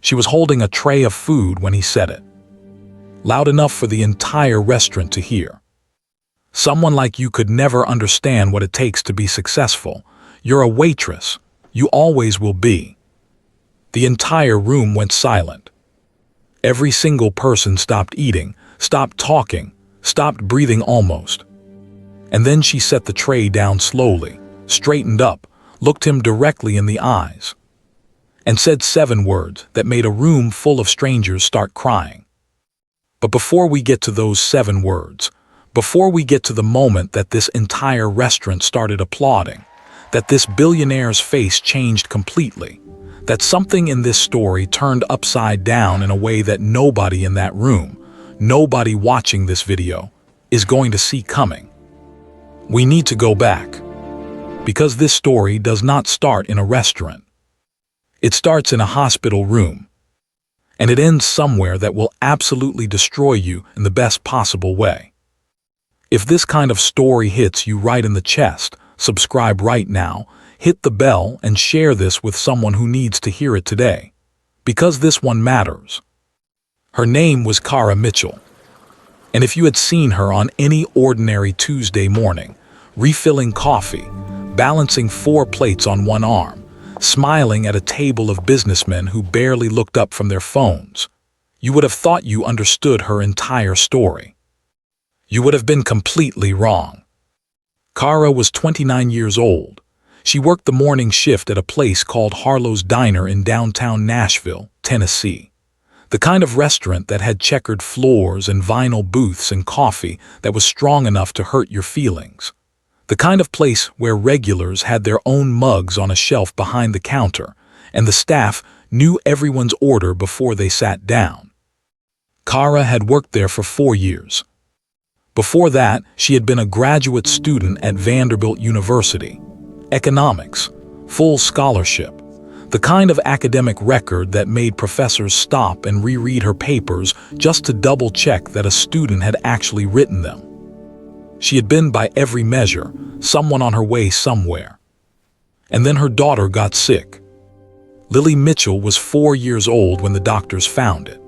She was holding a tray of food when he said it, loud enough for the entire restaurant to hear. Someone like you could never understand what it takes to be successful. You're a waitress. You always will be. The entire room went silent. Every single person stopped eating, stopped talking, stopped breathing almost. And then she set the tray down slowly, straightened up, looked him directly in the eyes, and said 7 words that made a room full of strangers start crying. But before we get to those 7 words, before we get to the moment that this entire restaurant started applauding, that this billionaire's face changed completely, that something in this story turned upside down in a way that nobody in that room, nobody watching this video, is going to see coming. We need to go back, because this story does not start in a restaurant. It starts in a hospital room, and it ends somewhere that will absolutely destroy you in the best possible way. If this kind of story hits you right in the chest, subscribe right now, hit the bell, and share this with someone who needs to hear it today, because this one matters. Her name was Cara Mitchell, and if you had seen her on any ordinary Tuesday morning, refilling coffee, balancing 4 plates on one arm, smiling at a table of businessmen who barely looked up from their phones, you would have thought you understood her entire story. You would have been completely wrong. Cara was 29 years old. She worked the morning shift at a place called Harlow's Diner in downtown Nashville, Tennessee. The kind of restaurant that had checkered floors and vinyl booths and coffee that was strong enough to hurt your feelings. The kind of place where regulars had their own mugs on a shelf behind the counter, and the staff knew everyone's order before they sat down. Cara had worked there for 4 years. Before that, she had been a graduate student at Vanderbilt University. Economics, full scholarship, the kind of academic record that made professors stop and reread her papers just to double-check that a student had actually written them. She had been, by every measure, someone on her way somewhere. And then her daughter got sick. Lily Mitchell was 4 years old when the doctors found it.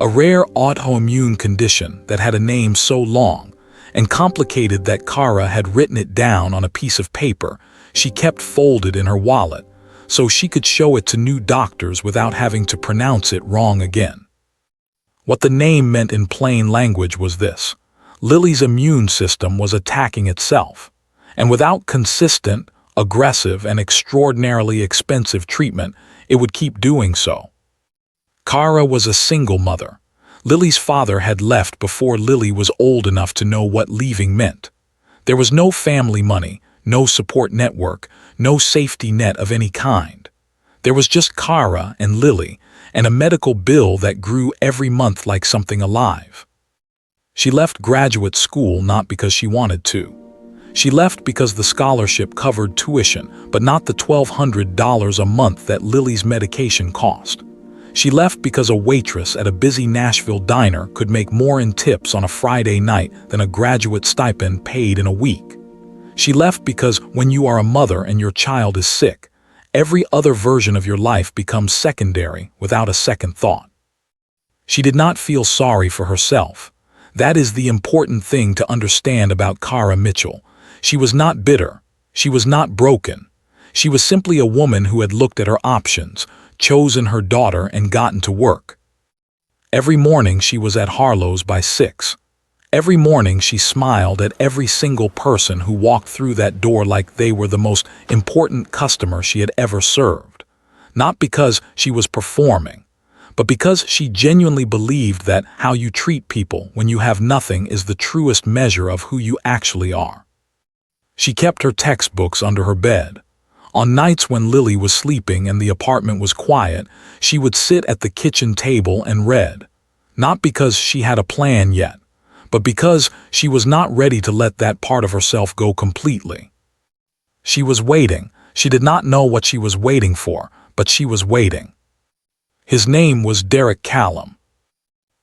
A rare autoimmune condition that had a name so long and complicated that Cara had written it down on a piece of paper she kept folded in her wallet so she could show it to new doctors without having to pronounce it wrong again. What the name meant in plain language was this: Lily's immune system was attacking itself, and without consistent, aggressive, and extraordinarily expensive treatment, it would keep doing so. Cara was a single mother. Lily's father had left before Lily was old enough to know what leaving meant. There was no family money, no support network, no safety net of any kind. There was just Cara and Lily, and a medical bill that grew every month like something alive. She left graduate school not because she wanted to. She left because the scholarship covered tuition, but not the $1,200 a month that Lily's medication cost. She left because a waitress at a busy Nashville diner could make more in tips on a Friday night than a graduate stipend paid in a week. She left because when you are a mother and your child is sick, every other version of your life becomes secondary without a second thought. She did not feel sorry for herself. That is the important thing to understand about Cara Mitchell. She was not bitter. She was not broken. She was simply a woman who had looked at her options, chosen her daughter, and gotten to work. Every morning she was at Harlow's by 6. Every morning she smiled at every single person who walked through that door like they were the most important customer she had ever served. Not because she was performing, but because she genuinely believed that how you treat people when you have nothing is the truest measure of who you actually are. She kept her textbooks under her bed. On nights when Lily was sleeping and the apartment was quiet, she would sit at the kitchen table and read, not because she had a plan yet, but because she was not ready to let that part of herself go completely. She was waiting. She did not know what she was waiting for, but she was waiting. His name was Derek Callum,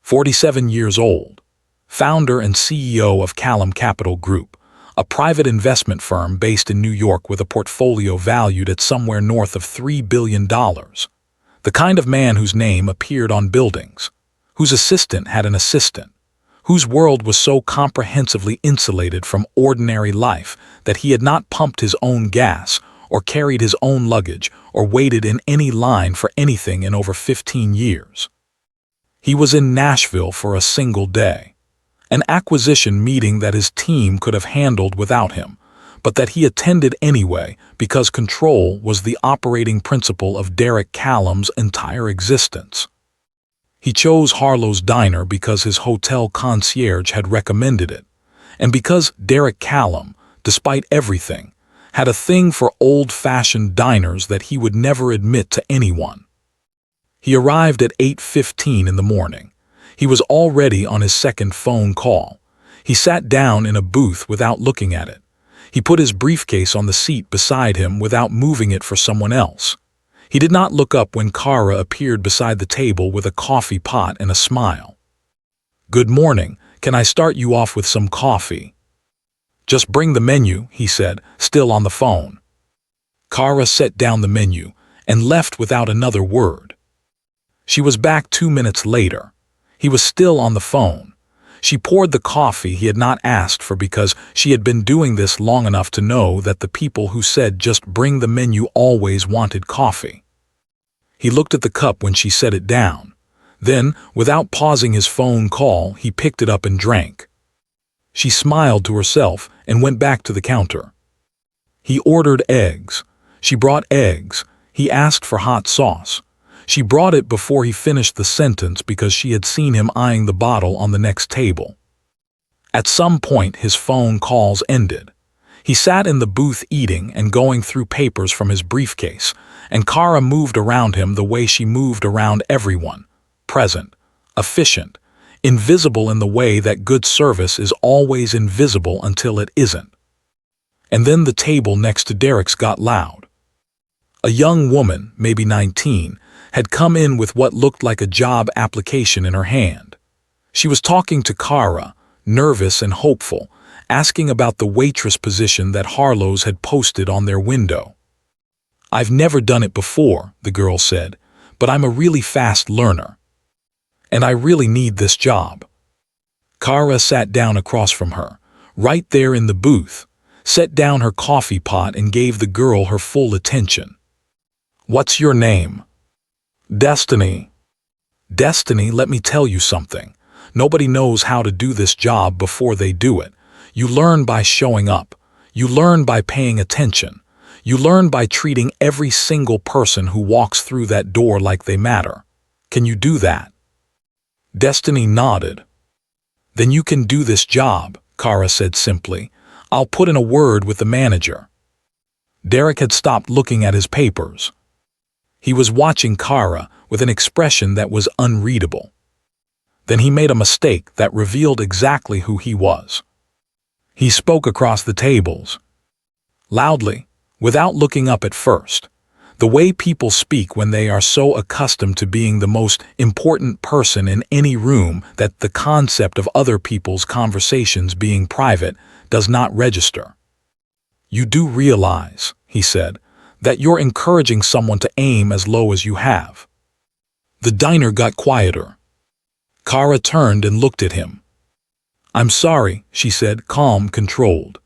47 years old, founder and CEO of Callum Capital Group, a private investment firm based in New York with a portfolio valued at somewhere north of $3 billion. The kind of man whose name appeared on buildings, whose assistant had an assistant, whose world was so comprehensively insulated from ordinary life that he had not pumped his own gas or carried his own luggage or waited in any line for anything in over 15 years. He was in Nashville for a single day, an acquisition meeting that his team could have handled without him, but that he attended anyway because control was the operating principle of Derek Callum's entire existence. He chose Harlow's Diner because his hotel concierge had recommended it, and because Derek Callum, despite everything, had a thing for old-fashioned diners that he would never admit to anyone. He arrived at 8:15 in the morning. He was already on his second phone call. He sat down in a booth without looking at it. He put his briefcase on the seat beside him without moving it for someone else. He did not look up when Cara appeared beside the table with a coffee pot and a smile. "Good morning. Can I start you off with some coffee?" "Just bring the menu," he said, still on the phone. Cara set down the menu and left without another word. She was back 2 minutes later. He was still on the phone. She poured the coffee he had not asked for because she had been doing this long enough to know that the people who said just bring the menu always wanted coffee. He looked at the cup when she set it down. Then, without pausing his phone call, he picked it up and drank. She smiled to herself and went back to the counter. He ordered eggs. She brought eggs. He asked for hot sauce. She brought it before he finished the sentence because she had seen him eyeing the bottle on the next table. At some point, his phone calls ended. He sat in the booth eating and going through papers from his briefcase, and Cara moved around him the way she moved around everyone, present, efficient, invisible in the way that good service is always invisible until it isn't. And then the table next to Derek's got loud. A young woman, maybe 19, had come in with what looked like a job application in her hand. She was talking to Cara, nervous and hopeful, asking about the waitress position that Harlow's had posted on their window. "I've never done it before," the girl said, "but I'm a really fast learner. And I really need this job." Cara sat down across from her, right there in the booth, set down her coffee pot and gave the girl her full attention. "What's your name?" "Destiny." "Destiny, let me tell you something. Nobody knows how to do this job before they do it. You learn by showing up. You learn by paying attention. You learn by treating every single person who walks through that door like they matter. Can you do that?" Destiny nodded. "Then you can do this job," Cara said simply. "I'll put in a word with the manager." Derek had stopped looking at his papers. He was watching Cara with an expression that was unreadable. Then he made a mistake that revealed exactly who he was. He spoke across the tables, loudly, without looking up at first, the way people speak when they are so accustomed to being the most important person in any room that the concept of other people's conversations being private does not register. "You do realize," he said, "that you're encouraging someone to aim as low as you have." The diner got quieter. Cara turned and looked at him. "I'm sorry," she said, calm, controlled.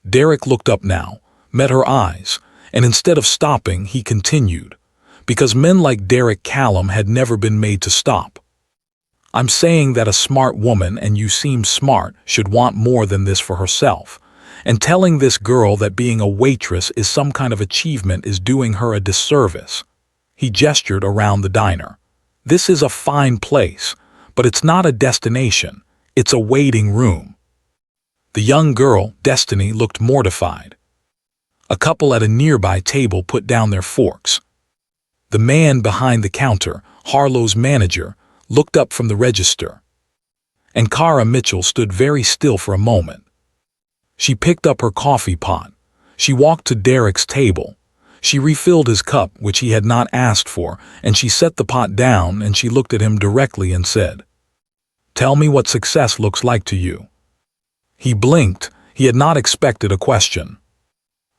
Derek looked up now, met her eyes, and instead of stopping, he continued, because men like Derek Callum had never been made to stop. "I'm saying that a smart woman, and you seem smart, should want more than this for herself. And telling this girl that being a waitress is some kind of achievement is doing her a disservice." He gestured around the diner. "This is a fine place, but it's not a destination. It's a waiting room." The young girl, Destiny, looked mortified. A couple at a nearby table put down their forks. The man behind the counter, Harlow's manager, looked up from the register. And Cara Mitchell stood very still for a moment. She picked up her coffee pot. She walked to Derek's table. She refilled his cup, which he had not asked for, and she set the pot down and she looked at him directly and said, "Tell me what success looks like to you." He blinked. He had not expected a question.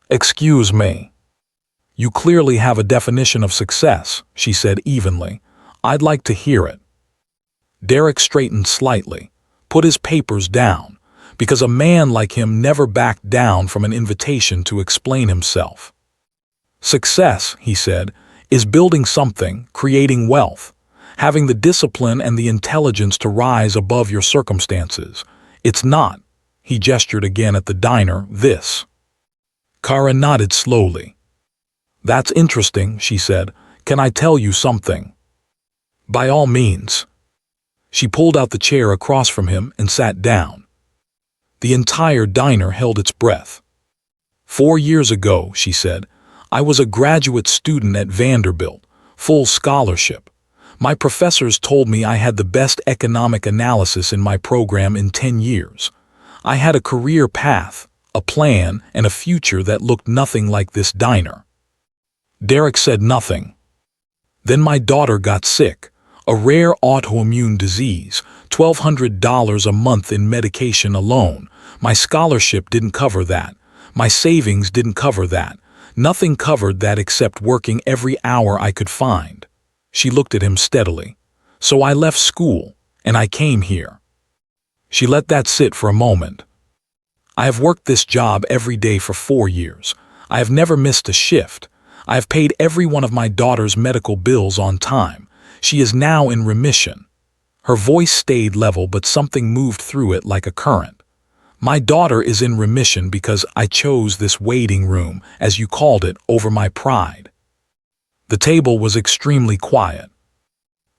"Excuse me." You clearly have a definition of success, she said evenly. I'd like to hear it. Derek straightened slightly, put his papers down, because a man like him never backed down from an invitation to explain himself. Success, he said, is building something, creating wealth, having the discipline and the intelligence to rise above your circumstances. It's not, he gestured again at the diner, this. Cara nodded slowly. That's interesting, she said. Can I tell you something? By all means. She pulled out the chair across from him and sat down. The entire diner held its breath. 4 years ago, she said, I was a graduate student at Vanderbilt, full scholarship. My professors told me I had the best economic analysis in my program in 10 years. I had a career path, a plan, and a future that looked nothing like this diner. Derek said nothing. Then my daughter got sick, a rare autoimmune disease, $1,200 a month in medication alone. My scholarship didn't cover that. My savings didn't cover that. Nothing covered that except working every hour I could find. She looked at him steadily. So I left school, and I came here. She let that sit for a moment. I have worked this job every day for 4 years. I have never missed a shift. I have paid every one of my daughter's medical bills on time. She is now in remission. Her voice stayed level, but something moved through it like a current. My daughter is in remission because I chose this waiting room, as you called it, over my pride. The table was extremely quiet.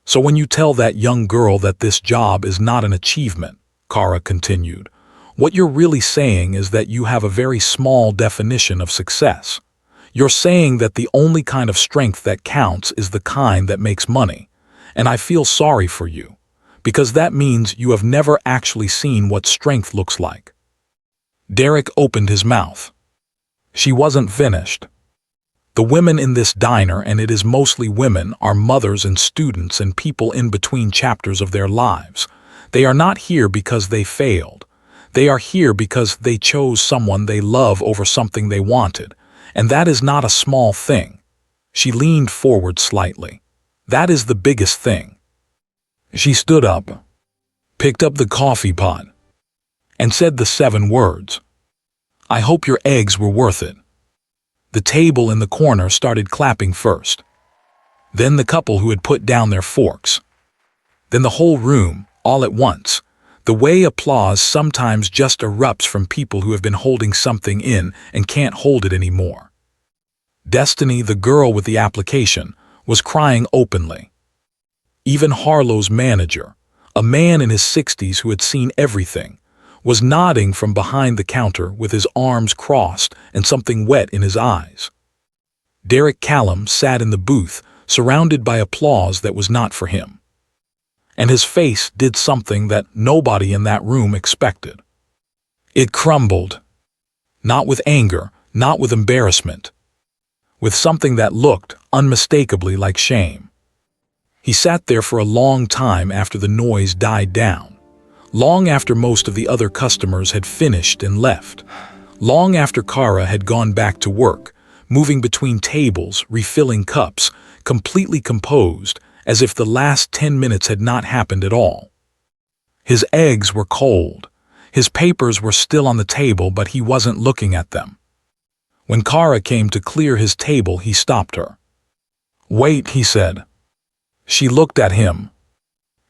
So when you tell that young girl that this job is not an achievement, Cara continued, what you're really saying is that you have a very small definition of success. You're saying that the only kind of strength that counts is the kind that makes money. And I feel sorry for you, because that means you have never actually seen what strength looks like. Derek opened his mouth. She wasn't finished. The women in this diner, and it is mostly women, are mothers and students and people in between chapters of their lives. They are not here because they failed. They are here because they chose someone they love over something they wanted. And that is not a small thing. She leaned forward slightly. That is the biggest thing. She stood up, picked up the coffee pot, and said the 7 words. I hope your eggs were worth it. The table in the corner started clapping first. Then the couple who had put down their forks. Then the whole room, all at once. The way applause sometimes just erupts from people who have been holding something in and can't hold it anymore. Destiny, the girl with the application, was crying openly. Even Harlow's manager, a man in his 60s who had seen everything, was nodding from behind the counter with his arms crossed and something wet in his eyes. Derek Callum sat in the booth, surrounded by applause that was not for him. And his face did something that nobody in that room expected. It crumbled. Not with anger, not with embarrassment. With something that looked unmistakably like shame. He sat there for a long time after the noise died down. Long after most of the other customers had finished and left. Long after Cara had gone back to work, moving between tables, refilling cups, completely composed, as if the last 10 minutes had not happened at all. His eggs were cold. His papers were still on the table, but he wasn't looking at them. When Cara came to clear his table, he stopped her. Wait, he said. She looked at him.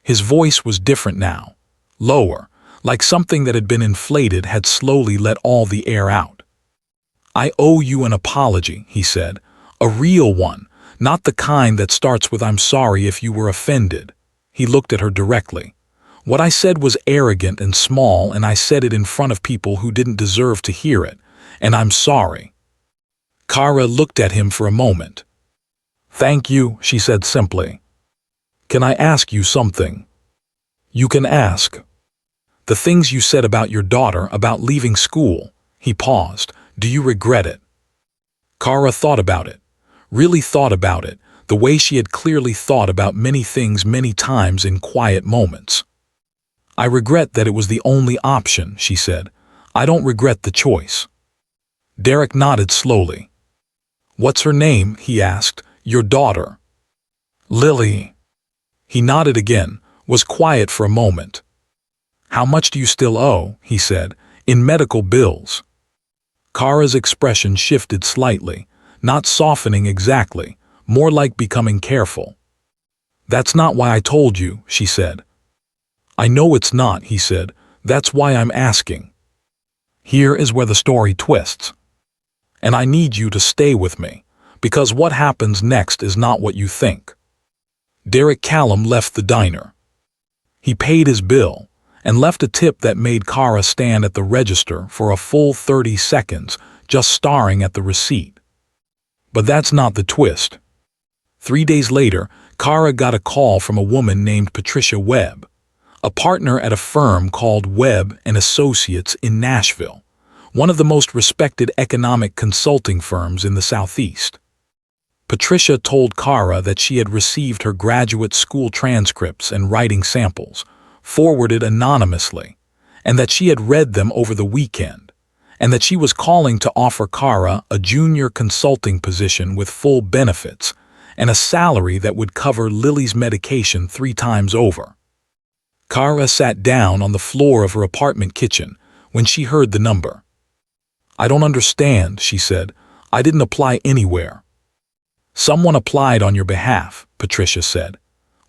His voice was different now, lower, like something that had been inflated had slowly let all the air out. I owe you an apology, he said, a real one. Not the kind that starts with I'm sorry if you were offended. He looked at her directly. What I said was arrogant and small, and I said it in front of people who didn't deserve to hear it, and I'm sorry. Cara looked at him for a moment. Thank you, she said simply. Can I ask you something? You can ask. The things you said about your daughter, about leaving school, he paused. Do you regret it? Cara thought about it. Really thought about it, the way she had clearly thought about many things many times in quiet moments. I regret that it was the only option, she said. I don't regret the choice. Derek nodded slowly. "What's her name?" he asked. "Your daughter." "Lily." He nodded again, was quiet for a moment. "How much do you still owe?" he said. "In medical bills." Cara's expression shifted slightly, not softening exactly, more like becoming careful. "That's not why I told you," she said. "I know it's not," he said. "That's why I'm asking." Here is where the story twists. And I need you to stay with me, because what happens next is not what you think. Derek Callum left the diner. He paid his bill and left a tip that made Cara stand at the register for a full 30 seconds, just staring at the receipt. But that's not the twist. 3 days later, Cara got a call from a woman named Patricia Webb, a partner at a firm called Webb and Associates in Nashville, one of the most respected economic consulting firms in the Southeast. Patricia told Cara that she had received her graduate school transcripts and writing samples, forwarded anonymously, and that she had read them over the weekend, and that she was calling to offer Cara a junior consulting position with full benefits and a salary that would cover Lily's medication 3 times over. Cara sat down on the floor of her apartment kitchen when she heard the number. "I don't understand," she said. "I didn't apply anywhere." "Someone applied on your behalf," Patricia said.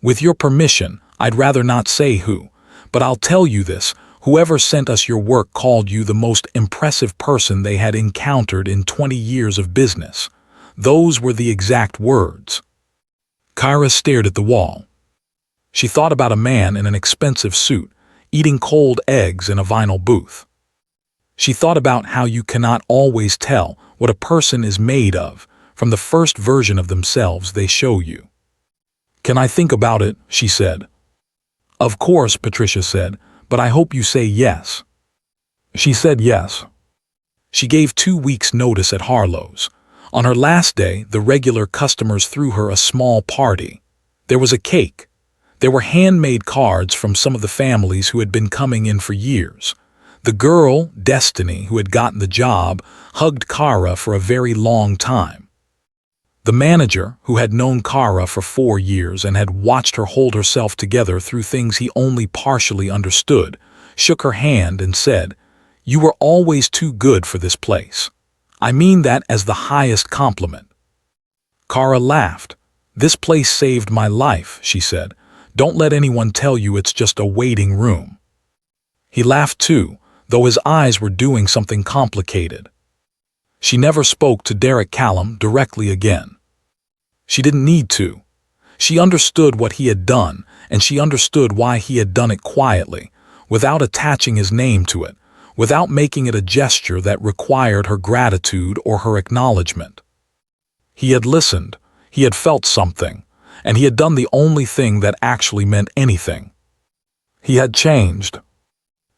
"With your permission, I'd rather not say who, but I'll tell you this. Whoever sent us your work called you the most impressive person they had encountered in 20 years of business. Those were the exact words." Cara stared at the wall. She thought about a man in an expensive suit, eating cold eggs in a vinyl booth. She thought about how you cannot always tell what a person is made of from the first version of themselves they show you. "Can I think about it?" she said. "Of course," Patricia said, "but I hope you say yes." She said yes. She gave 2 weeks' notice at Harlow's. On her last day, the regular customers threw her a small party. There was a cake. There were handmade cards from some of the families who had been coming in for years. The girl, Destiny, who had gotten the job, hugged Cara for a very long time. The manager, who had known Cara for 4 years and had watched her hold herself together through things he only partially understood, shook her hand and said, "You were always too good for this place. I mean that as the highest compliment." Cara laughed. "This place saved my life," she said. "Don't let anyone tell you it's just a waiting room." He laughed too, though his eyes were doing something complicated. She never spoke to Derek Callum directly again. She didn't need to. She understood what he had done, and she understood why he had done it quietly, without attaching his name to it, without making it a gesture that required her gratitude or her acknowledgement. He had listened, he had felt something, and he had done the only thing that actually meant anything. He had changed.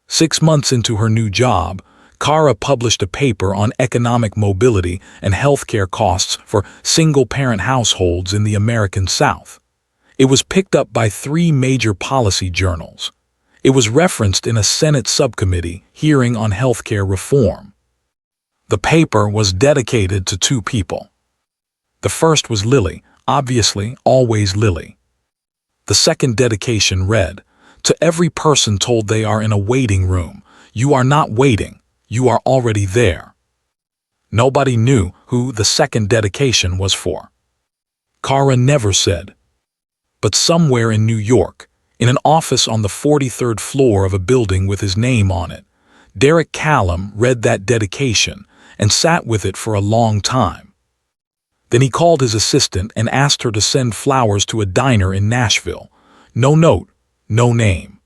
6 months into her new job, Cara published a paper on economic mobility and healthcare costs for single-parent households in the American South. It was picked up by 3 major policy journals. It was referenced in a Senate subcommittee hearing on healthcare reform. The paper was dedicated to 2 people. The first was Lily, obviously always Lily. The second dedication read, "To every person told they are in a waiting room, you are not waiting, you are already there." Nobody knew who the second dedication was for. Cara never said. But somewhere in New York, in an office on the 43rd floor of a building with his name on it, Derek Callum read that dedication and sat with it for a long time. Then he called his assistant and asked her to send flowers to a diner in Nashville. No note, no name.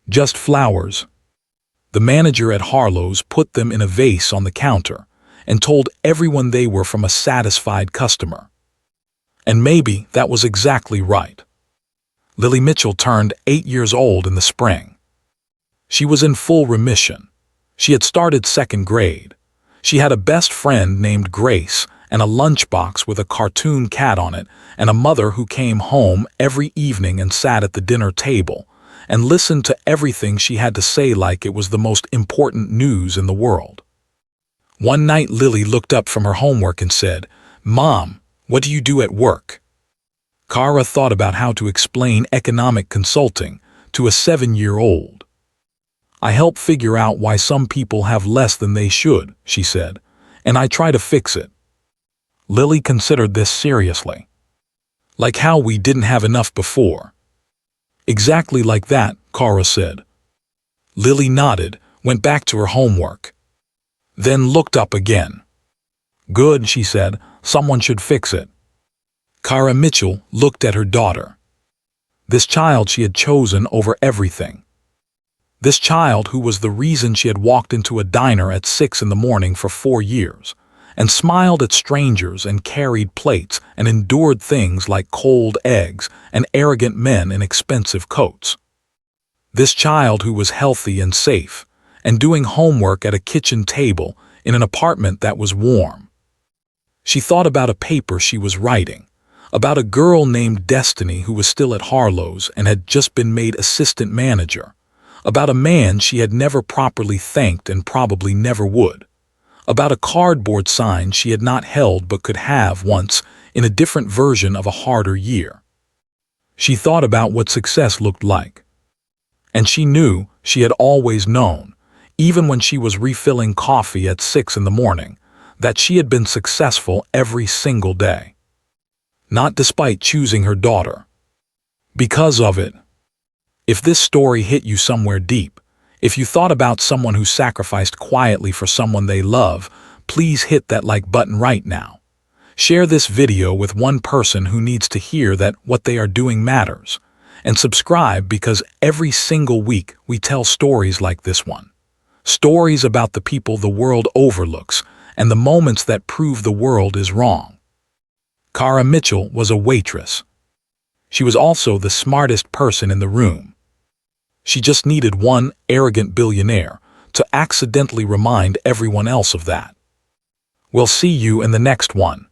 Just flowers. The manager at Harlow's put them in a vase on the counter and told everyone they were from a satisfied customer. And maybe that was exactly right. Lily Mitchell turned 8 years old in the spring. She was in full remission. She had started 2nd grade. She had a best friend named Grace and a lunchbox with a cartoon cat on it, and a mother who came home every evening and sat at the dinner table and listened to everything she had to say like it was the most important news in the world. One night Lily looked up from her homework and said, "Mom, what do you do at work?" Cara thought about how to explain economic consulting to a 7-year-old. "I help figure out why some people have less than they should," she said, "and I try to fix it." Lily considered this seriously. "Like how we didn't have enough before." "Exactly like that," Cara said. Lily nodded, went back to her homework. Then looked up again. "Good," she said, "someone should fix it." Cara Mitchell looked at her daughter. This child she had chosen over everything. This child who was the reason she had walked into a diner at 6 in the morning for 4 years, and smiled at strangers and carried plates and endured things like cold eggs and arrogant men in expensive coats. This child who was healthy and safe, and doing homework at a kitchen table in an apartment that was warm. She thought about a paper she was writing, about a girl named Destiny who was still at Harlow's and had just been made assistant manager, about a man she had never properly thanked and probably never would, about a cardboard sign she had not held but could have once in a different version of a harder year. She thought about what success looked like. And she knew, she had always known, even when she was refilling coffee at 6 in the morning, that she had been successful every single day. Not despite choosing her daughter. Because of it. If this story hit you somewhere deep, if you thought about someone who sacrificed quietly for someone they love, please hit that like button right now. Share this video with one person who needs to hear that what they are doing matters. And subscribe because every single week we tell stories like this one. Stories about the people the world overlooks and the moments that prove the world is wrong. Cara Mitchell was a waitress. She was also the smartest person in the room. She just needed one arrogant billionaire to accidentally remind everyone else of that. We'll see you in the next one.